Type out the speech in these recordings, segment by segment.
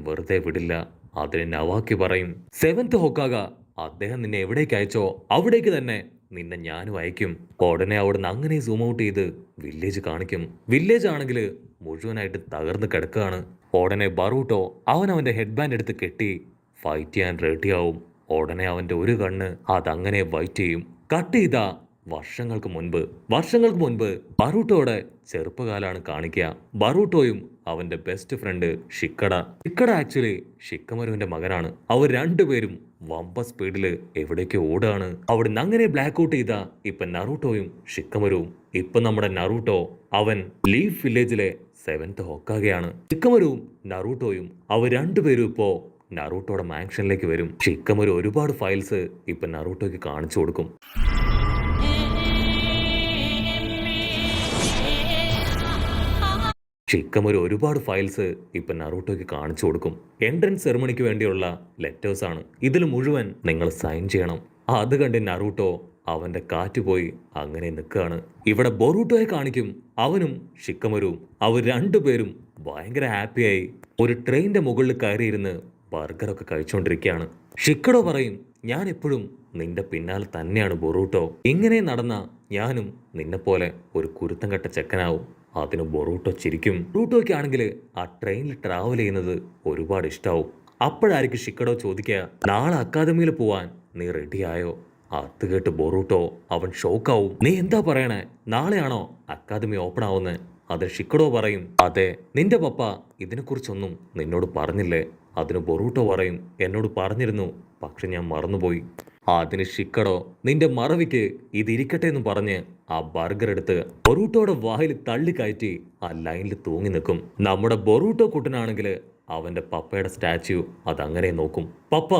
വെറുതെ വിടില്ല. അതിന് നവാക്കി പറയും, സെവൻത് ഹൊക്കാഗ, അദ്ദേഹം നിന്നെ എവിടേക്ക് അയച്ചോ അവിടേക്ക് തന്നെ നിന്നെ ഞാനും അയക്കും. ഉടനെ അവിടുന്ന് അങ്ങനെ സൂം ഔട്ട് ചെയ്ത് വില്ലേജ് കാണിക്കും. വില്ലേജ് ആണെങ്കിൽ മുഴുവനായിട്ട് തകർന്ന് കിടക്കുകയാണ്. ഉടനെ ബറൂട്ടോ അവന്റെ ഹെഡ് ബാൻഡ് എടുത്ത് കെട്ടി ഫൈറ്റ് ചെയ്യാൻ റെഡിയാവും. ഉടനെ അവന്റെ ഒരു കണ്ണ് അതങ്ങനെ വൈറ്റ് ചെയ്യും. കട്ട് ചെയ്താ വർഷങ്ങൾക്ക് മുൻപ് ബറൂട്ടോയുടെ ചെറുപ്പകാലാണ് കാണിക്കുക. ബറൂട്ടോയും അവന്റെ ബെസ്റ്റ് ഫ്രണ്ട് ഷിക്കഡ ആക്ച്വലി ഷിക്കമരുവിന്റെ മകനാണ്. അവർ രണ്ടുപേരും വമ്പ സ്പീഡില് എവിടേക്കോ ഓടാണ്. അവിടുന്ന് അങ്ങനെ ബ്ലാക്ക് ഔട്ട് ചെയ്ത ഇപ്പൊ നറൂട്ടോയും ഷിക്കമരുവും. ഇപ്പൊ നമ്മുടെ നറൂട്ടോ അവൻ ലീഫ് വില്ലേജിലെ സെവൻത് ഹൊക്കാഗയാണ്. ഷിക്കമരുവും നറൂട്ടോയും അവർ രണ്ടുപേരും ഇപ്പോ നറൂട്ടോയുടെ മാൻഷനിലേക്ക് വരും. ഷിക്കമരു ഒരുപാട് ഫയൽസ് ഇപ്പൊ നറൂട്ടോയ്ക്ക് കാണിച്ചു കൊടുക്കും. ഒരുപാട് ഫയൽസ് ഇപ്പൊ നറൂട്ടോയ്ക്ക് കാണിച്ചു കൊടുക്കും. എൻട്രൻസ് സെറമണിക്ക് വേണ്ടിയുള്ള ലെറ്റേഴ്സ് ആണ്. ഇതിൽ മുഴുവൻ നിങ്ങൾ സൈൻ ചെയ്യണം. അത് കണ്ട് നറൂട്ടോ അവന്റെ കാറ്റ് പോയി അങ്ങനെ നിൽക്കുകയാണ്. ഇവിടെ ബൊറൂട്ടോയെ കാണിക്കും. അവനും ഷിക്കമരുവും അവർ രണ്ടുപേരും ഭയങ്കര ഹാപ്പിയായി ഒരു ട്രെയിനിന്റെ മുകളിൽ കയറിയിരുന്ന് ബർഗറൊക്കെ കഴിച്ചുകൊണ്ടിരിക്കുകയാണ്. ഷിക്കഡോ പറയും, ഞാൻ എപ്പോഴും നിന്റെ പിന്നാലെ തന്നെയാണ് ബൊറൂട്ടോ. ഇങ്ങനെ നടന്ന ഞാനും നിന്നെപ്പോലെ ഒരു കുരുത്തം കെട്ട ചെക്കനാവും. അതിന് ബൊറൂട്ടോ ചിരിക്കും. ബൊറൂട്ടോയ്ക്കാണെങ്കിൽ ആ ട്രെയിനിൽ ട്രാവൽ ചെയ്യുന്നത് ഒരുപാട് ഇഷ്ടാവും. അപ്പോഴായിരിക്കും ഷിക്കഡോ ചോദിക്കുക, നാളെ അക്കാദമിയിൽ പോവാൻ നീ റെഡിയായോ? അത് കേട്ട് ബൊറൂട്ടോ അവൻ ഷോക്കാവും. നീ എന്താ പറയണേ? നാളെയാണോ അക്കാദമി ഓപ്പൺ ആവുന്നത്? അത് ഷിക്കഡോ പറയും, അതെ. നിന്റെ പപ്പ ഇതിനെക്കുറിച്ചൊന്നും നിന്നോട് പറഞ്ഞില്ലേ? അതിന് ബൊറൂട്ടോ പറയും, എന്നോട് പറഞ്ഞിരുന്നു, പക്ഷെ ഞാൻ മറന്നുപോയി. അതിന് ഷിക്കഡോ, നിന്റെ മറവിക്ക് ഇതിരിക്കട്ടെ എന്ന് പറഞ്ഞ് ആ ബർഗർ എടുത്ത് ബൊറൂട്ടോയുടെ വായിൽ തള്ളിക്കയറ്റി ആ ലൈനിൽ തൂങ്ങി നിൽക്കും. നമ്മുടെ ബൊറൂട്ടോ കുട്ടനാണെങ്കിൽ അവന്റെ പപ്പയുടെ സ്റ്റാച്യു അതങ്ങനെ നോക്കും. പപ്പ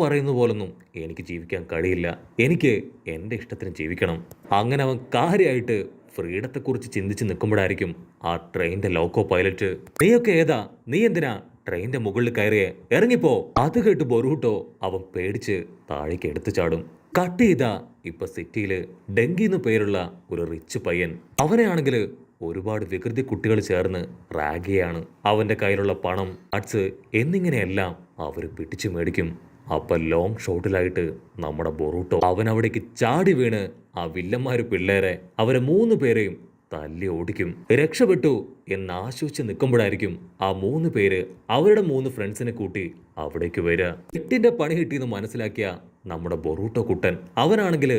പറയുന്ന പോലൊന്നും എനിക്ക് ജീവിക്കാൻ കഴിയില്ല. എനിക്ക് എന്റെ ഇഷ്ടത്തിന് ജീവിക്കണം. അങ്ങനെ അവൻ കാര്യമായിട്ട് ഫ്രീഡത്തെക്കുറിച്ച് ചിന്തിച്ച് നിൽക്കുമ്പോഴായിരിക്കും ആ ട്രെയിനിന്റെ ലോക്കോ പൈലറ്റ്, നീയൊക്കെ ഏതാ? നീ എന്തിനാ ട്രെയിനിന്റെ മുകളിൽ കയറിയേ? ഇറങ്ങിപ്പോ. അത് കേട്ട് ബൊറൂട്ടോ അവൻ പേടിച്ച് താഴേക്ക് എടുത്തു ചാടും. കട്ട് ചെയ്താ ഇപ്പൊ സിറ്റിയില് ഡെങ്കി എന്ന് പേരുള്ള ഒരു റിച്ച് പയ്യൻ. അവനെയാണെങ്കിൽ ഒരുപാട് വികൃതി കുട്ടികൾ ചേർന്ന് റാഗിയാണ്. അവന്റെ കയ്യിലുള്ള പണം, അഡ്സ് എന്നിങ്ങനെയെല്ലാം അവര് പിടിച്ചു മേടിക്കും. അപ്പൊ ലോങ് ഷോട്ടിലായിട്ട് നമ്മുടെ ബൊറൂട്ടോ അവൻ അവിടേക്ക് ചാടി വീണ് ആ വില്ലന്മാര് പിള്ളേരെ അവരെ 3 പേരെയും തല്ലി ഓടിക്കും. രക്ഷപ്പെട്ടു എന്ന് ആശ്വസിച്ച് നിൽക്കുമ്പോഴായിരിക്കും ആ 3 പേര് അവരുടെ 3 ഫ്രണ്ട്സിനെ കൂട്ടി അവിടേക്ക് വരിക. എട്ടിന്റെ പണി കിട്ടിയെന്ന് മനസ്സിലാക്കിയ നമ്മുടെ ബൊറൂട്ടോ കുട്ടൻ അവനാണെങ്കിൽ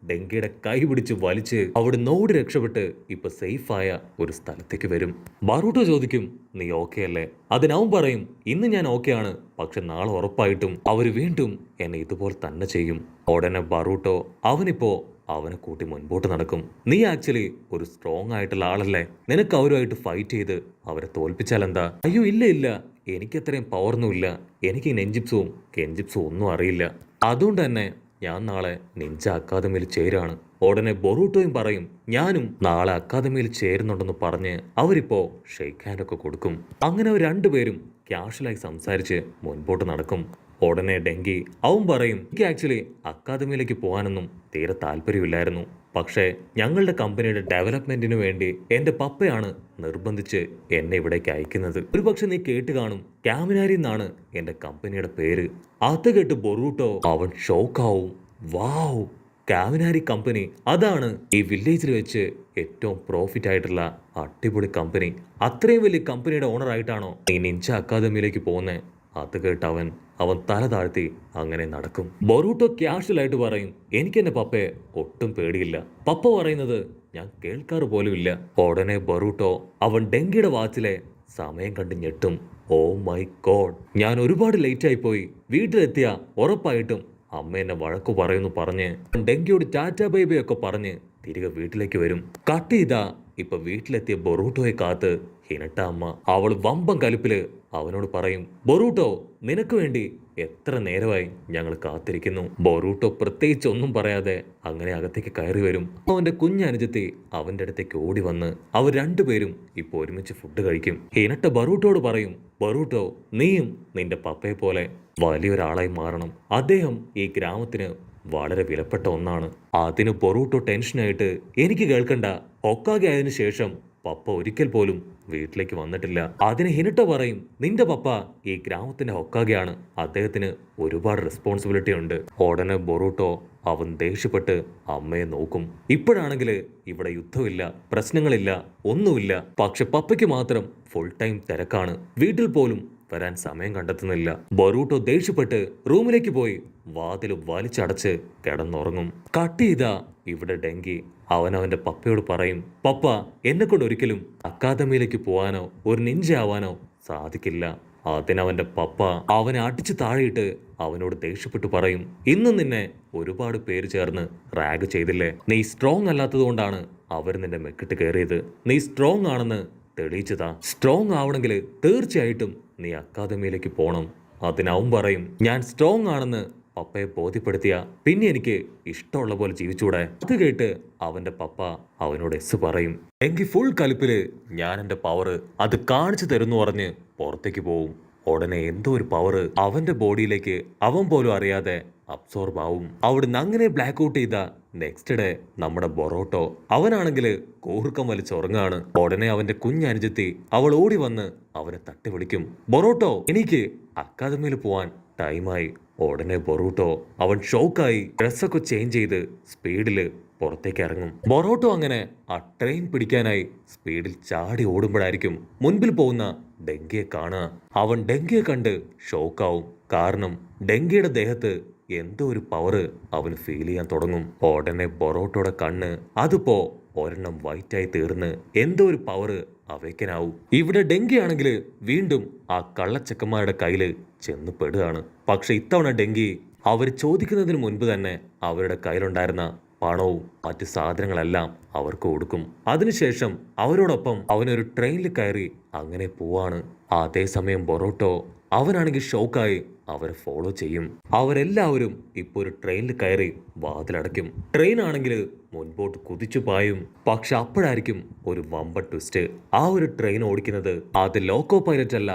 ഡെങ്കിയുടെ കൈ പിടിച്ച് വലിച്ച് അവിടെ നോടി രക്ഷപ്പെട്ട് ഇപ്പൊ സേഫായ ഒരു സ്ഥലത്തേക്ക് വരും. ബറൂട്ടോ ചോദിക്കും, നീ ഓക്കെ അല്ലേ? അതിനവൻ പറയും, ഇന്ന് ഞാൻ ഓക്കെ ആണ്, പക്ഷെ നാളെ ഉറപ്പായിട്ടും അവര് വീണ്ടും എന്നെ ഇതുപോലെ തന്നെ ചെയ്യും. ഉടനെ ബറൂട്ടോ അവനിപ്പോ അവനെ കൂട്ടി മുൻപോട്ട് നടക്കും. നീ ആക്ച്വലി ഒരു സ്ട്രോങ് ആയിട്ടുള്ള ആളല്ലേ? നിനക്ക് അവരുമായിട്ട് ഫൈറ്റ് ചെയ്ത് അവരെ തോൽപ്പിച്ചാൽ എന്താ? അയ്യോ ഇല്ല, എനിക്ക് അത്രയും പവർന്നുമില്ല. എനിക്ക് നെഞ്ചിപ്സും കെഞ്ചിപ്സും ഒന്നും അറിയില്ല. അതുകൊണ്ട് തന്നെ ഞാൻ നാളെ നിഞ്ച അക്കാദമിയിൽ ചേരാണ്. ഉടനെ ബൊറൂട്ടോയും പറയും, ഞാനും നാളെ അക്കാദമിയിൽ ചേരുന്നുണ്ടെന്ന് പറഞ്ഞ് അവരിപ്പോ ഷെയ്ക്ക് ഹാൻഡ് ഒക്കെ കൊടുക്കും. അങ്ങനെ അവർ രണ്ടുപേരും ക്യാഷ്വലായി സംസാരിച്ച് മുൻപോട്ട് നടക്കും. ഉടനെ ഡെങ്കി അവൻ പറയും, എനിക്ക് ആക്ച്വലി അക്കാദമിയിലേക്ക് പോകാനൊന്നും തീരെ താല്പര്യമില്ലായിരുന്നു. പക്ഷേ ഞങ്ങളുടെ കമ്പനിയുടെ ഡെവലപ്മെന്റിന് വേണ്ടി എന്റെ പപ്പയാണ് നിർബന്ധിച്ച് എന്നെ ഇവിടേക്ക് അയക്കുന്നത്. ഒരുപക്ഷെ നീ കേട്ട് കാണും, കാമിനാരി എന്നാണ് എന്റെ കമ്പനിയുടെ പേര്. അത് കേട്ട് ബൊറൂട്ടോ അവൻ ഷോക്കാവും. വാവ്, കാമിനാരി കമ്പനി, അതാണ് ഈ വില്ലേജിൽ വെച്ച് ഏറ്റവും പ്രോഫിറ്റ് ആയിട്ടുള്ള അടിപൊളി കമ്പനി. അത്രയും വലിയ കമ്പനിയുടെ ഓണർ ആയിട്ടാണോ നീ നിഞ്ച അക്കാദമിയിലേക്ക് പോകുന്നത്? അത് കേട്ട് അവൻ തല താഴ്ത്തി അങ്ങനെ നടക്കും. ബൊറൂട്ടോ ക്യാഷ്വലായിട്ട് പറയും, എനിക്ക് എന്റെ പപ്പയെ ഒട്ടും പേടിയില്ല. പപ്പ പറയുന്നത് ഞാൻ കേൾക്കാറ് പോലുമില്ല. ഉടനെ ബൊറൂട്ടോ അവൻ ഡെങ്കിയുടെ വാച്ചിലെ സമയം കണ്ട് ഞെട്ടും. ഓ മൈ ഗോഡ്, ഞാൻ ഒരുപാട് ലേറ്റ് ആയി പോയി. വീട്ടിലെത്തിയ ഉറപ്പായിട്ടും അമ്മ എന്നെ വഴക്കു പറയുന്നു പറഞ്ഞ് ഡെങ്കിയോട് ടാറ്റാ ബൈബൈ ഒക്കെ പറഞ്ഞ് തിരികെ വീട്ടിലേക്ക് വരും. കട്ട് ചെയ്താ ഇപ്പൊ വീട്ടിലെത്തിയ ബൊറൂട്ടോയെ കാത്ത് ഹിനട്ട അമ്മ. അവൾ വമ്പം കലിപ്പില് അവനോട് പറയും, ബൊറൂട്ടോ, നിനക്ക് വേണ്ടി എത്ര നേരമായി ഞങ്ങൾ കാത്തിരിക്കുന്നു. ബൊറൂട്ടോ പ്രത്യേകിച്ച് ഒന്നും പറയാതെ അങ്ങനെ അകത്തേക്ക് കയറി വരും. അവന്റെ കുഞ്ഞനുജത്തി അവന്റെ അടുത്തേക്ക് ഓടി വന്ന് അവർ രണ്ടുപേരും ഇപ്പൊ ഒരുമിച്ച് ഫുഡ് കഴിക്കും. ഹിനട്ട ബറൂട്ടോട് പറയും, ബറൂട്ടോ, നീയും നിന്റെ പപ്പയെ പോലെ വലിയൊരാളായി മാറണം. അദ്ദേഹം ഈ ഗ്രാമത്തിന് വളരെ വിലപ്പെട്ട ഒന്നാണ്. അതിന് ബൊറൂട്ടോ ടെൻഷനായിട്ട്, എനിക്ക് കേൾക്കണ്ട, ഹൊക്കാഗെ ആയതിനു ശേഷം പപ്പ ഒരിക്കൽ പോലും വീട്ടിലേക്ക് വന്നിട്ടില്ല. അതിന് ഹിനട്ടോ പറയും, നിന്റെ പപ്പ ഈ ഗ്രാമത്തിന്റെ ഹൊക്കാഗെയാണ്, അദ്ദേഹത്തിന് ഒരുപാട് റെസ്പോൺസിബിലിറ്റി ഉണ്ട്. ഉടനെ ബൊറൂട്ടോ അവൻ ദേഷ്യപ്പെട്ട് അമ്മയെ നോക്കും. ഇപ്പോഴാണെങ്കിൽ ഇവിടെ യുദ്ധമില്ല, പ്രശ്നങ്ങളില്ല, ഒന്നുമില്ല. പക്ഷെ പപ്പയ്ക്ക് മാത്രം ഫുൾ ടൈം തിരക്കാണ്. വീട്ടിൽ പോലും വരാൻ സമയം കണ്ടെത്തുന്നില്ല. ബൊറൂട്ടോ ദേഷ്യപ്പെട്ട് റൂമിലേക്ക് പോയി വാതിൽ വലിച്ചടച്ച് കിടന്നുറങ്ങും. കട്ട് ചെയ്താ ഇവിടെ ഡെങ്കി അവനവന്റെ പപ്പയോട് പറയും, പപ്പ എന്നെ കൊണ്ട് ഒരിക്കലും അക്കാദമിയിലേക്ക് പോവാനോ ഒരു നിഞ്ച ആവാനോ സാധിക്കില്ല. അതിനവന്റെ പപ്പ അവനെ അടിച്ചു താഴെയിട്ട് അവനോട് ദേഷ്യപ്പെട്ടു പറയും, ഇന്ന് നിന്നെ ഒരുപാട് പേര് ചേർന്ന് റാഗ് ചെയ്തില്ലേ? നീ സ്ട്രോങ് അല്ലാത്തത് കൊണ്ടാണ് അവർ നിന്റെ മെക്കിട്ട് കയറിയത്. നീ സ്ട്രോങ് ആണെന്ന് തെളിയിച്ചതാ. സ്ട്രോങ് ആവണമെങ്കിൽ തീർച്ചയായിട്ടും നീ അക്കാദമിയിലേക്ക് പോണം. അതിനവൻ പറയും, ഞാൻ സ്ട്രോങ് ആണെന്ന് പപ്പയെ ബോധ്യപ്പെടുത്തിയ പിന്നെ എനിക്ക് ഇഷ്ടമുള്ള പോലെ ജീവിച്ചൂടെ? അത് കേട്ട് അവന്റെ പപ്പ അവനോട് എസ് പറയും. എങ്കിൽ ഫുൾ കലിപ്പില് ഞാൻ എന്റെ പവർ അത് കാണിച്ചു തരുന്നു പറഞ്ഞ് പുറത്തേക്ക് പോവും. ഉടനെ എന്തോ ഒരു പവർ അവന്റെ ബോഡിയിലേക്ക് അവൻ പോലും അറിയാതെ അബ്സോർബ് ആവും. അവിടുന്ന് അങ്ങനെ ബ്ലാക്ക് ഔട്ട് ചെയ്ത നെക്സ്റ്റ് ഡേ നമ്മുടെ ബൊറോട്ടോ അവനാണെങ്കിൽ കൂർക്കം വലിച്ചുറങ്ങാണ്. ഉടനെ അവന്റെ കുഞ്ഞനുജത്തി അവൾ ഓടി വന്ന് അവനെ തട്ടി വിളിക്കും, ബൊറോട്ടോ എനിക്ക് അക്കാദമിയിൽ പോവാൻ ടൈമായി. ഉടനെ ബൊറൂട്ടോ അവൻ ഷോക്കായി ഡ്രസ്സൊക്കെ ചേഞ്ച് ചെയ്ത് സ്പീഡില് പുറത്തേക്ക് ഇറങ്ങും. ബൊറോട്ടോ അങ്ങനെ ആ ട്രെയിൻ പിടിക്കാനായി സ്പീഡിൽ ചാടി ഓടുമ്പോഴായിരിക്കും മുൻപിൽ പോകുന്ന ഡെങ്കിയെ കാണുക. അവൻ ഡെങ്കിയെ കണ്ട് ഷോക്കാവും. കാരണം ഡെങ്കിയുടെ ദേഹത്ത് എന്തോ ഒരു പവർ അവന് ഫീൽ ചെയ്യാൻ തുടങ്ങും. ഉടനെ ബൊറോട്ടോയുടെ കണ്ണ് അതിപ്പോ ഒരെണ്ണം വൈറ്റായി തീർന്ന് എന്തോ ഒരു പവർ അവേക്കനാവും. ഇവിടെ ഡെങ്കി ആണെങ്കിൽ വീണ്ടും ആ കള്ളച്ചക്കന്മാരുടെ കയ്യില് ചെന്ന് പെടുകയാണ്. പക്ഷെ ഇത്തവണ ഡെങ്കി അവർ ചോദിക്കുന്നതിന് മുൻപ് തന്നെ അവരുടെ കയ്യിലുണ്ടായിരുന്ന പണവും മറ്റു സാധനങ്ങളെല്ലാം അവർക്ക് കൊടുക്കും. അതിനുശേഷം അവരോടൊപ്പം അവനൊരു ട്രെയിനിൽ കയറി അങ്ങനെ പോവാണ്. അതേസമയം ബൊറോട്ടോ അവനാണെങ്കിൽ ഷോക്കായി അവരെ ഫോളോ ചെയ്യും. അവരെല്ലാവരും ഇപ്പൊ ഒരു ട്രെയിനിൽ കയറി വാതിലടയ്ക്കും. ട്രെയിൻ ആണെങ്കിൽ മുൻപോട്ട് കുതിച്ചു പായും. പക്ഷെ അപ്പോഴായിരിക്കും ഒരു വമ്പൻ ട്വിസ്റ്റ്. ആ ഒരു ട്രെയിൻ ഓടിക്കുന്നത് അത് ലോക്കോ പൈലറ്റ് അല്ല,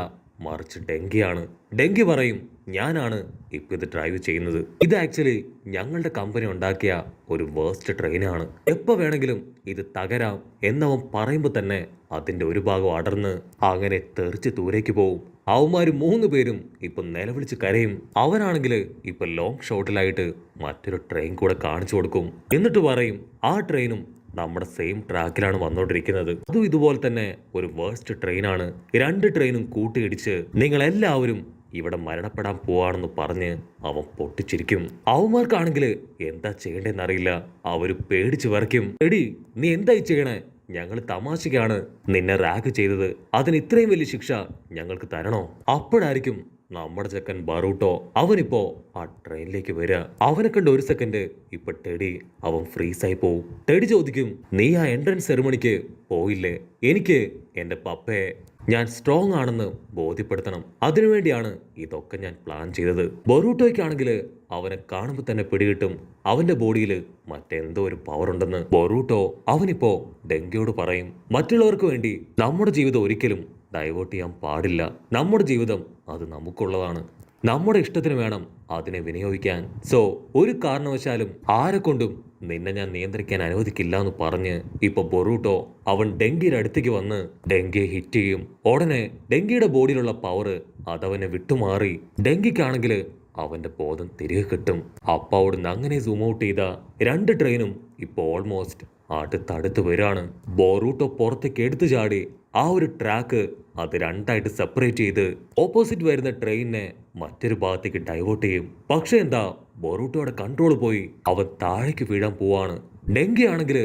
മറിച്ച് ഡെങ്കിയാണ്. ഡെങ്കി പറയും, ഞാനാണ് ഇപ്പൊ ഇത് ഡ്രൈവ് ചെയ്യുന്നത്. ഇത് ആക്ച്വലി ഞങ്ങളുടെ കമ്പനി ഉണ്ടാക്കിയ ഒരു വേസ്റ്റ് ട്രെയിനാണ്. എപ്പോ വേണമെങ്കിലും ഇത് തകരാം എന്നവൻ പറയുമ്പോൾ തന്നെ അതിന്റെ ഒരു ഭാഗം അടർന്ന് അങ്ങനെ തെറിച്ച് ദൂരേക്ക് പോവും. അവന്മാര് 3 പേരും ഇപ്പൊ നിലവിളിച്ച് കരയും. അവനാണെങ്കിൽ ഇപ്പൊ ലോങ് ഷോട്ടിലായിട്ട് മറ്റൊരു ട്രെയിൻ കൂടെ കാണിച്ചു കൊടുക്കും. എന്നിട്ട് പറയും, ആ ട്രെയിനും നമ്മുടെ സെയിം ട്രാക്കിലാണ് വന്നോണ്ടിരിക്കുന്നത്. അതും ഇതുപോലെ തന്നെ ഒരു വേസ്റ്റ് ട്രെയിനാണ്. 2 ട്രെയിനും കൂട്ടിയിടിച്ച് നിങ്ങൾ എല്ലാവരും ഇവിടെ മരണപ്പെടാൻ പോവാണെന്ന് പറഞ്ഞ് അവൻ പൊട്ടിച്ചിരിക്കും. അവന്മാർക്കാണെങ്കിൽ എന്താ ചെയ്യേണ്ടതെന്നറിയില്ല. അവര് പേടിച്ച് വിറയ്ക്കും. എടി നീ എന്തായി ചെയ്യണേ? ഞങ്ങൾ തമാശക്കാണ് നിന്നെ റാഗ് ചെയ്തത്. അതിന് ഇത്രയും വലിയ ശിക്ഷ ഞങ്ങൾക്ക് തരണോ? അപ്പോഴായിരിക്കും നമ്മുടെ ചെക്കൻ ബറൂട്ടോ അവനിപ്പോ ആ ട്രെയിനിലേക്ക് വരിക. അവനെ കണ്ട് ഒരു സെക്കൻഡ് ഇപ്പൊ ടെഡി അവൻ ഫ്രീസായി പോവും. ടെഡി ചോദിക്കും, നീ ആ എൻട്രൻസ് സെറിമണിക്ക് പോയില്ലേ? എനിക്ക് എന്റെ പപ്പയെ ഞാൻ സ്ട്രോങ് ആണെന്ന് ബോധ്യപ്പെടുത്തണം. അതിനുവേണ്ടിയാണ് ഇതൊക്കെ ഞാൻ പ്ലാൻ ചെയ്തത്. ബൊറൂട്ടോയ്ക്കാണെങ്കിൽ അവനെ കാണുമ്പോൾ തന്നെ പിടികിട്ടും അവന്റെ ബോഡിയിൽ മറ്റെന്തോ ഒരു പവർ ഉണ്ടെന്ന്. ബൊറൂട്ടോ അവനിപ്പോ ഡെങ്കിയോട് പറയും, മറ്റുള്ളവർക്ക് വേണ്ടി നമ്മുടെ ജീവിതം ഒരിക്കലും ഡൈവേർട്ട് ചെയ്യാൻ പാടില്ല. നമ്മുടെ ജീവിതം അത് നമുക്കുള്ളതാണ്. നമ്മുടെ ഇഷ്ടത്തിന് വേണം അതിനെ വിനിയോഗിക്കാൻ. സോ ഒരു കാരണവശാലും ആരെ കൊണ്ടും നിന്നെ ഞാൻ നിയന്ത്രിക്കാൻ അനുവദിക്കില്ല എന്ന് പറഞ്ഞ് ഇപ്പൊ ബൊറൂട്ടോ അവൻ ഡെങ്കിയുടെ അടുത്തേക്ക് വന്ന് ഡെങ്കിയെ ഹിറ്റ് ചെയ്യും. ഉടനെ ഡെങ്കിയുടെ ബോഡിയിലുള്ള പവർ അതവനെ വിട്ടുമാറി ഡെങ്കിക്കാണെങ്കിൽ അവന്റെ ബോധം തിരികെ കിട്ടും. അപ്പൊ അവിടുന്ന് അങ്ങനെ സൂം ഔട്ട് ചെയ്ത 2 ട്രെയിനും ഇപ്പൊ ഓൾമോസ്റ്റ് അടുത്തടുത്ത് വരാണ്. ബൊറൂട്ടോ പുറത്തേക്ക് എടുത്തു ചാടി ആ ഒരു ട്രാക്ക് അത് 2ആയിട്ട് സെപ്പറേറ്റ് ചെയ്ത് ഓപ്പോസിറ്റ് വരുന്ന ട്രെയിനിനെ മറ്റൊരു ഭാഗത്തേക്ക് ഡൈവേർട്ട് ചെയ്യും. പക്ഷെ എന്താ, ബൊറൂട്ടോയുടെ കൺട്രോൾ പോയി അവൻ താഴേക്ക് വീഴാൻ പോവാണ്. ഡെങ്കി ആണെങ്കിൽ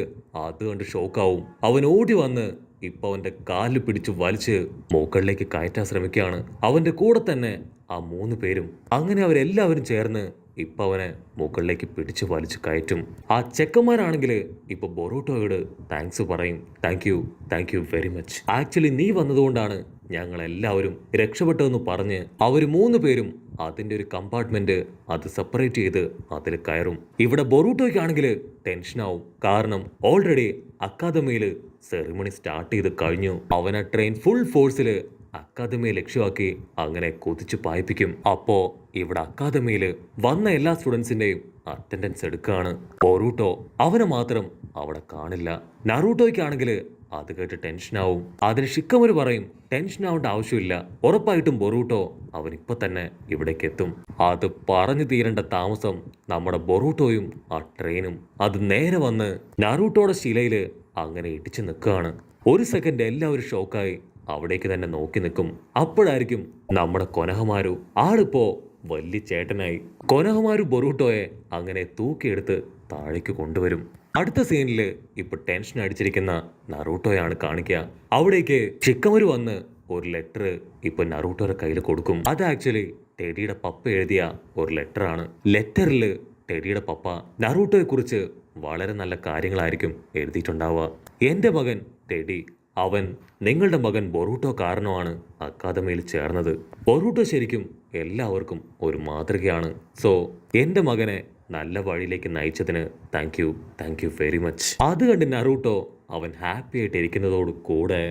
അത് കണ്ട് ഷോക്കാവും. അവൻ ഓടി വന്ന് ഇപ്പൊ അവന്റെ കാലിൽ പിടിച്ച് വലിച്ച് മുകളിലേക്ക് കയറ്റാൻ ശ്രമിക്കുകയാണ്. അവന്റെ കൂടെ തന്നെ ആ 3 പേരും. അങ്ങനെ അവരെല്ലാവരും ചേർന്ന് ഇപ്പൊ അവനെ മുകളിലേക്ക് പിടിച്ച് വലിച്ചു കയറ്റും. ആ ചെക്കന്മാരാണെങ്കിൽ ഇപ്പൊ ബൊറൂട്ടോയോട് താങ്ക്സ് പറയും. Thank you very much. Actually നീ വന്നതുകൊണ്ടാണ് ഞങ്ങൾ എല്ലാവരും രക്ഷപ്പെട്ടതെന്ന് പറഞ്ഞ് അവര് 3 പേരും അതിന്റെ ഒരു കമ്പാർട്ട്മെന്റ് അത് സെപ്പറേറ്റ് ചെയ്ത് അതിൽ കയറും. ഇവിടെ ബൊറൂട്ടോയ്ക്കാണെങ്കിൽ ടെൻഷനാവും. കാരണം ഓൾറെഡി അക്കാദമിയിൽ സെറിമണി സ്റ്റാർട്ട് ചെയ്ത് കഴിഞ്ഞു. അവൻ ആ ട്രെയിൻ ഫുൾ ഫോഴ്സിൽ അക്കാദമിയെ ലക്ഷ്യമാക്കി അങ്ങനെ കുതിച്ചു പായിപ്പിക്കും. അപ്പോ ഇവിടെ അക്കാദമിയിൽ വന്ന എല്ലാ സ്റ്റുഡൻസിന്റെയും അറ്റൻഡൻസ് എടുക്കുകയാണ്. ബൊറൂട്ടോ അവനെ മാത്രം അവിടെ കാണില്ല. നറൂട്ടോയ്ക്കാണെങ്കിൽ അത് കേട്ട് ടെൻഷനാവും. അതിന് ഷിക്കമൊരു പറയും ടെൻഷൻ ആവേണ്ട ആവശ്യമില്ല, ഉറപ്പായിട്ടും ബൊറൂട്ടോ അവൻ ഇപ്പൊ തന്നെ ഇവിടേക്ക് എത്തും. അത് പറഞ്ഞു തീരേണ്ട താമസം നമ്മുടെ ബൊറൂട്ടോയും ആ ട്രെയിനും അത് നേരെ വന്ന് നറൂട്ടോയുടെ ശിലയില് അങ്ങനെ ഇടിച്ചു നിൽക്കുകയാണ്. ഒരു സെക്കൻഡ് എല്ലാവരും ഷോക്കായി അവിടേക്ക് തന്നെ നോക്കി നിൽക്കും. അപ്പോഴായിരിക്കും നമ്മുടെ കൊനഹമാരു ആളിപ്പോ വലിയ ചേട്ടനായി. കൊനഹമാരു ബൊറൂട്ടോയെ അങ്ങനെ തൂക്കിയെടുത്ത് താഴേക്ക് കൊണ്ടുവരും. അടുത്ത സീനില് ഇപ്പൊ ടെൻഷൻ അടിച്ചിരിക്കുന്ന നറൂട്ടോയാണ് കാണിക്കുക. അവിടേക്ക് ഷിക്കമരു വന്ന് ഒരു ലെറ്റർ ഇപ്പൊ നറൂട്ടോയുടെ കയ്യിൽ കൊടുക്കും. അത് ആക്ച്വലി ടെഡിയുടെ പപ്പ എഴുതിയ ഒരു ലെറ്ററാണ്. ലെറ്ററിൽ ടെഡിയുടെ പപ്പ നറൂട്ടോയെ കുറിച്ച് വളരെ നല്ല കാര്യങ്ങളായിരിക്കും എഴുതിയിട്ടുണ്ടാവുക. എന്റെ മകൻ ടെഡി, അവൻ നിങ്ങളുടെ മകൻ ബൊറൂട്ടോ കാരണമാണ് അക്കാദമിയിൽ ചേർന്നത്. ബൊറൂട്ടോ ശരിക്കും എല്ലാവർക്കും ഒരു മാതൃകയാണ്. സോ എൻ്റെ മകനെ നല്ല വഴിയിലേക്ക് നയിച്ചതിന് താങ്ക് യു വെരി മച്ച്. അത് കണ്ട് നറൂട്ടോ അവൻ ഹാപ്പി ആയിട്ട് ഇരിക്കുന്നതോട് കൂടെ